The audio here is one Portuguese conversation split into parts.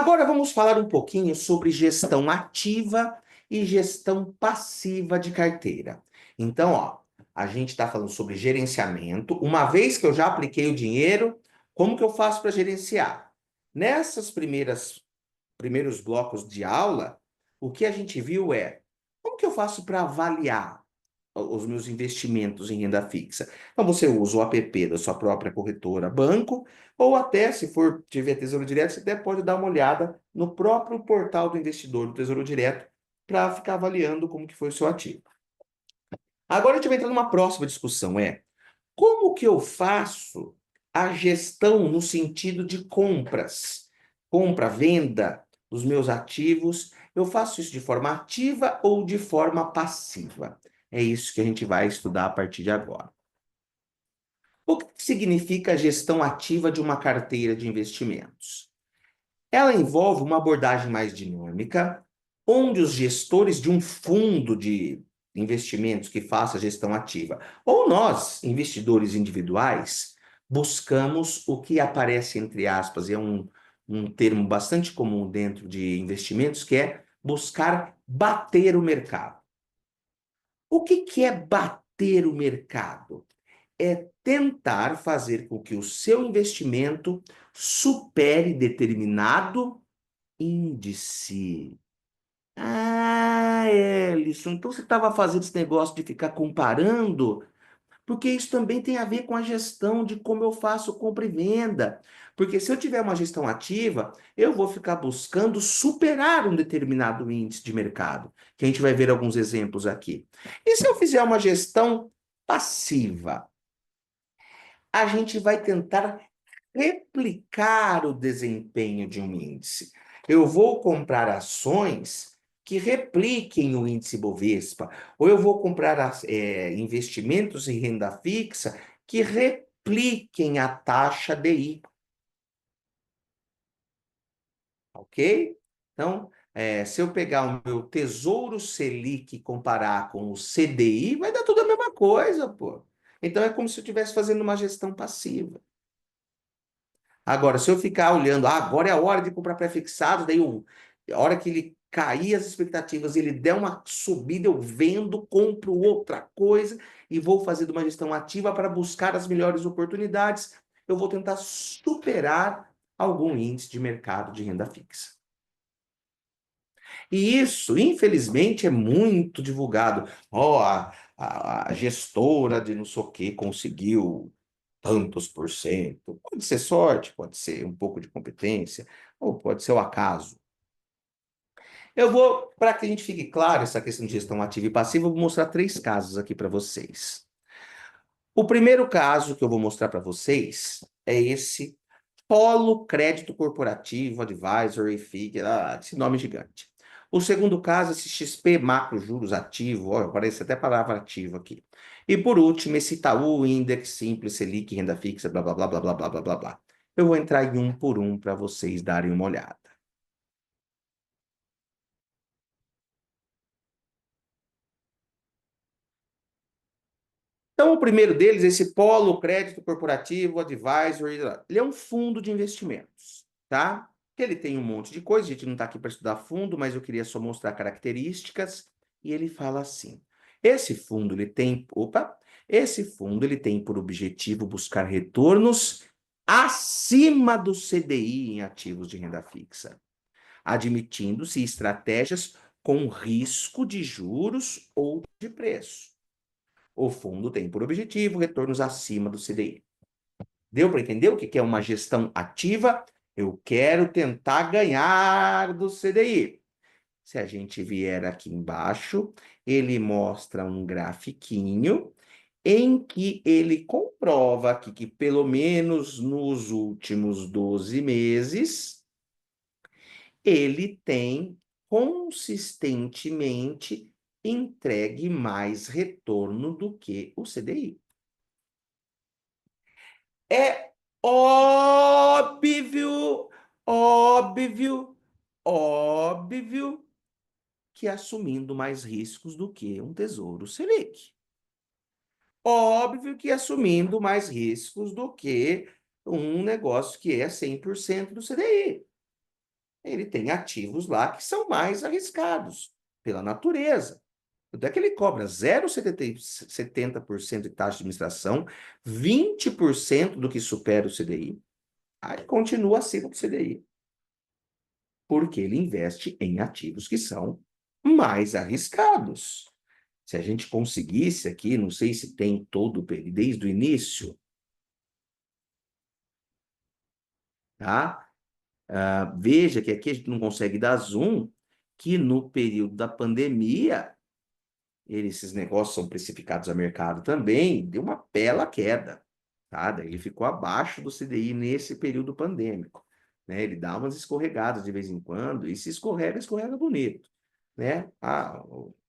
Agora vamos falar um pouquinho sobre gestão ativa e gestão passiva de carteira. Então, ó, a gente está falando sobre gerenciamento. Uma vez que eu já apliquei o dinheiro, como que eu faço para gerenciar? Nessas primeiros blocos de aula, o que a gente viu é como que eu faço para avaliar os meus investimentos em renda fixa. Então, você usa o app da sua própria corretora, banco, ou até, se for tiver Tesouro Direto, você até pode dar uma olhada no próprio portal do investidor do Tesouro Direto para ficar avaliando como que foi o seu ativo. Agora a gente vai entrar numa próxima discussão, como que eu faço a gestão no sentido de compras? Compra, venda dos meus ativos. Eu faço isso de forma ativa ou de forma passiva? É isso que a gente vai estudar a partir de agora. O que significa a gestão ativa de uma carteira de investimentos? Ela envolve uma abordagem mais dinâmica, onde os gestores de um fundo de investimentos que faça gestão ativa, ou nós, investidores individuais, buscamos o que aparece entre aspas, e é um termo bastante comum dentro de investimentos, que é buscar bater o mercado. O que é bater o mercado? É tentar fazer com que o seu investimento supere determinado índice. Ah, Ellison, então você estava fazendo esse negócio de ficar comparando, porque isso também tem a ver com a gestão de como eu faço compra e venda. Porque se eu tiver uma gestão ativa, eu vou ficar buscando superar um determinado índice de mercado, que a gente vai ver alguns exemplos aqui. E se eu fizer uma gestão passiva? A gente vai tentar replicar o desempenho de um índice. Eu vou comprar ações que repliquem o índice Bovespa, ou eu vou comprar investimentos em renda fixa que repliquem a taxa DI, ok? Então, se eu pegar o meu Tesouro Selic e comparar com o CDI, vai dar tudo a mesma coisa, pô. Então, é como se eu estivesse fazendo uma gestão passiva. Agora, se eu ficar olhando, agora é a hora de comprar pré-fixados, daí a hora que ele cair as expectativas, ele der uma subida, eu vendo, compro outra coisa e vou fazendo uma gestão ativa para buscar as melhores oportunidades. Eu vou tentar superar algum índice de mercado de renda fixa. E isso, infelizmente, é muito divulgado. Ó, a gestora de não sei o que conseguiu tantos por cento. Pode ser sorte, pode ser um pouco de competência, ou pode ser o acaso. Eu vou, para que a gente fique claro essa questão de gestão ativa e passiva, eu vou mostrar 3 casos aqui para vocês. O primeiro caso que eu vou mostrar para vocês é esse Polo Crédito Corporativo Advisory FIG, esse nome gigante. O segundo caso, esse XP Macro Juros Ativo, ó, aparece até a palavra ativo aqui. E por último, esse Itaú Index Simples Selic Renda Fixa, blá, blá, blá, blá, blá, blá, blá, blá, blá. Eu vou entrar em um por um para vocês darem uma olhada. Então, o primeiro deles, esse Polo Crédito Corporativo Advisory, ele é um fundo de investimentos, tá? Ele tem um monte de coisa, a gente não está aqui para estudar fundo, mas eu queria só mostrar características. E ele fala assim: esse fundo ele tem por objetivo buscar retornos acima do CDI em ativos de renda fixa, admitindo-se estratégias com risco de juros ou de preço. O fundo tem por objetivo retornos acima do CDI. Deu para entender o que é uma gestão ativa? Eu quero tentar ganhar do CDI. Se a gente vier aqui embaixo, ele mostra um grafiquinho em que ele comprova aqui que pelo menos nos últimos 12 meses, ele tem consistentemente entregue mais retorno do que o CDI. É óbvio, óbvio, óbvio que assumindo mais riscos do que um Tesouro Selic. Óbvio que assumindo mais riscos do que um negócio que é 100% do CDI. ele tem ativos lá que são mais arriscados pela natureza. Tanto é que ele cobra 0,70% de taxa de administração, 20% do que supera o CDI, aí continua acima do CDI, porque ele investe em ativos que são mais arriscados. Se a gente conseguisse aqui, não sei se tem todo o período, desde o início, tá? Veja que aqui a gente não consegue dar zoom, que no período da pandemia, esses negócios são precificados a mercado também, deu uma bela queda, tá? Daí ele ficou abaixo do CDI nesse período pandêmico, né? Ele dá umas escorregadas de vez em quando, e se escorrega, escorrega bonito, né?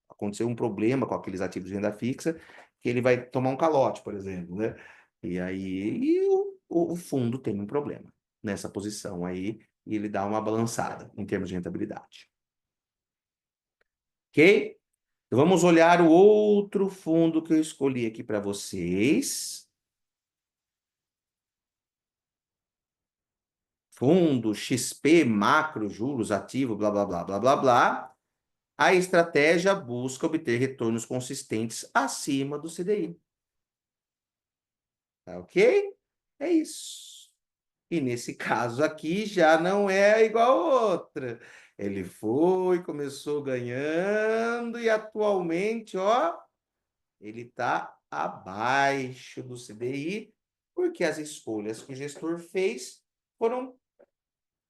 Aconteceu um problema com aqueles ativos de renda fixa, que ele vai tomar um calote, por exemplo, né? E aí o fundo tem um problema nessa posição aí, e ele dá uma balançada em termos de rentabilidade. Ok? Então, vamos olhar o outro fundo que eu escolhi aqui para vocês. Fundo XP, macro, juros, ativo, blá, blá, blá, blá, blá, blá. A estratégia busca obter retornos consistentes acima do CDI. Tá ok? É isso. E nesse caso aqui já não é igual a outra. Ele foi, começou ganhando e atualmente, ó, ele está abaixo do CDI, porque as escolhas que o gestor fez foram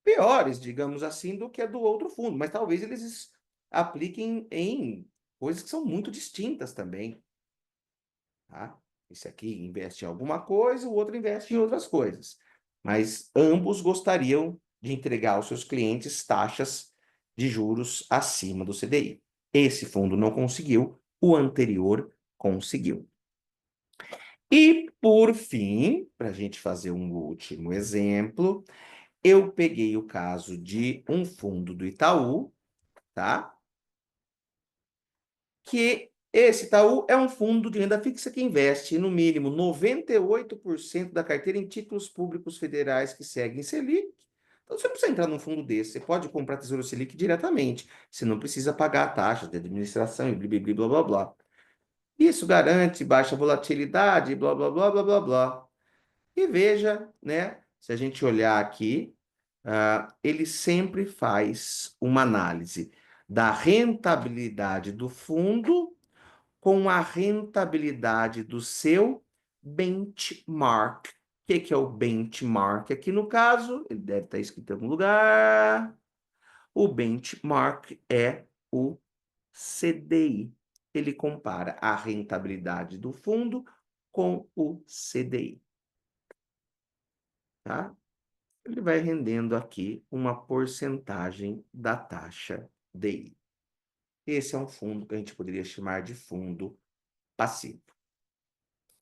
piores, digamos assim, do que a do outro fundo. Mas talvez eles apliquem em coisas que são muito distintas também. Tá? Esse aqui investe em alguma coisa, o outro investe em outras coisas. Mas ambos gostariam de entregar aos seus clientes taxas de juros acima do CDI. Esse fundo não conseguiu, o anterior conseguiu. E, por fim, para a gente fazer um último exemplo, eu peguei o caso de um fundo do Itaú, tá? Que esse Itaú é um fundo de renda fixa que investe, no mínimo, 98% da carteira em títulos públicos federais que seguem Selic. Então, você não precisa entrar num fundo desse, você pode comprar Tesouro Selic diretamente, você não precisa pagar taxas de administração e blá, blá, blá, blá. Isso garante baixa volatilidade, blá, blá, blá, blá, blá, blá. E veja, né? Se a gente olhar aqui, ele sempre faz uma análise da rentabilidade do fundo com a rentabilidade do seu benchmark. O que é o benchmark? Aqui no caso, ele deve estar escrito em algum lugar. O benchmark é o CDI. Ele compara a rentabilidade do fundo com o CDI, tá? Ele vai rendendo aqui uma porcentagem da taxa DI. Esse é um fundo que a gente poderia chamar de fundo passivo.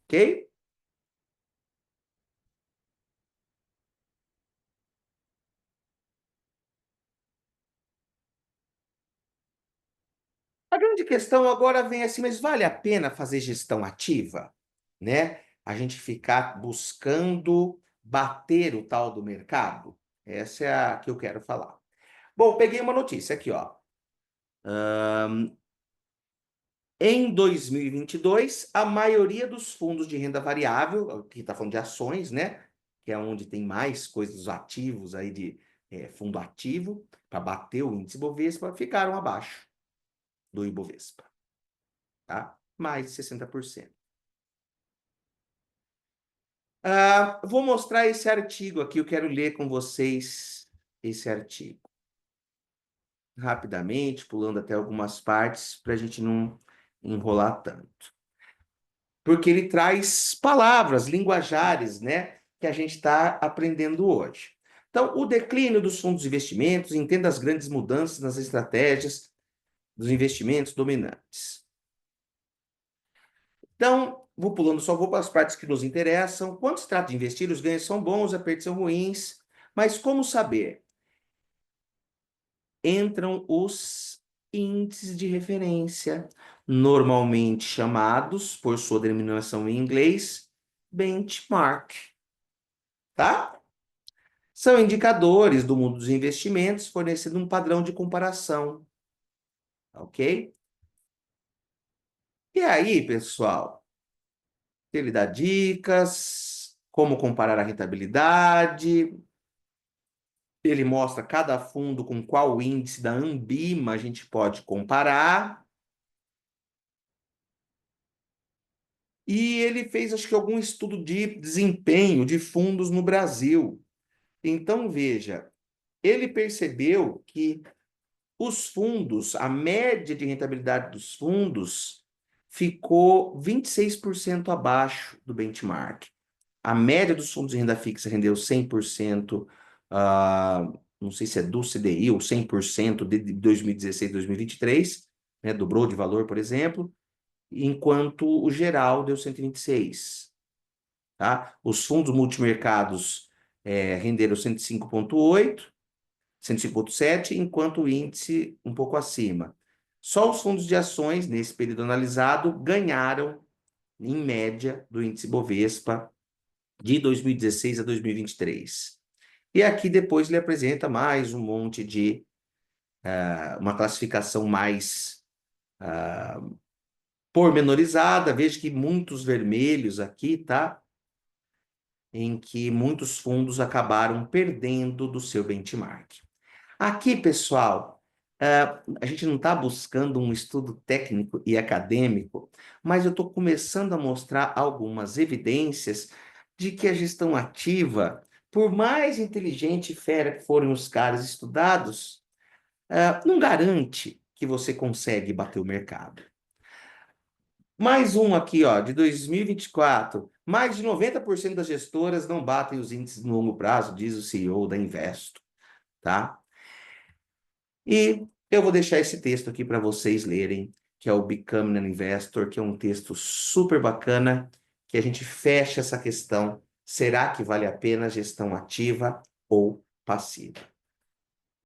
Ok? A grande questão agora vem assim, mas vale a pena fazer gestão ativa? Né? A gente ficar buscando bater o tal do mercado? Essa é a que eu quero falar. Bom, peguei uma notícia aqui, ó. Em 2022, a maioria dos fundos de renda variável, aqui está falando de ações, né? Que é onde tem mais coisas ativos aí de fundo ativo, para bater o índice Bovespa, ficaram abaixo do Ibovespa, tá? Mais de 60%. Vou mostrar esse artigo aqui, eu quero ler com vocês esse artigo. Rapidamente, pulando até algumas partes, para a gente não enrolar tanto. Porque ele traz palavras, linguajares, né, que a gente está aprendendo hoje. Então, o declínio dos fundos de investimentos, entenda as grandes mudanças nas estratégias dos investimentos dominantes. Então, vou pulando, só vou para as partes que nos interessam. Quando se trata de investir, os ganhos são bons, as perdas são ruins, mas como saber? Entram os índices de referência, normalmente chamados, por sua denominação em inglês, benchmark, tá? São indicadores do mundo dos investimentos, fornecendo um padrão de comparação, ok? E aí, pessoal, ele dá dicas, como comparar a rentabilidade, ele mostra cada fundo com qual índice da Ambima a gente pode comparar. E ele fez, acho que, algum estudo de desempenho de fundos no Brasil. Então, veja, ele percebeu que os fundos, a média de rentabilidade dos fundos ficou 26% abaixo do benchmark. A média dos fundos de renda fixa rendeu 100%, não sei se é do CDI ou 100% de 2016 a 2023, né, dobrou de valor, por exemplo, enquanto o geral deu 126%. Tá? Os fundos multimercados renderam 105,8%, 105,7%, enquanto o índice um pouco acima. Só os fundos de ações, nesse período analisado, ganharam, em média, do índice Bovespa de 2016 a 2023. E aqui depois ele apresenta mais um monte de uma classificação mais pormenorizada. Veja que muitos vermelhos aqui, tá? Em que muitos fundos acabaram perdendo do seu benchmark. Aqui, pessoal, a gente não está buscando um estudo técnico e acadêmico, mas eu estou começando a mostrar algumas evidências de que a gestão ativa, por mais inteligente e fera que forem os caras estudados, não garante que você consegue bater o mercado. Mais um aqui, ó, de 2024. Mais de 90% das gestoras não batem os índices no longo prazo, diz o CEO da Investo, tá? E eu vou deixar esse texto aqui para vocês lerem, que é o Becoming an Investor, que é um texto super bacana, que a gente fecha essa questão. Será que vale a pena gestão ativa ou passiva?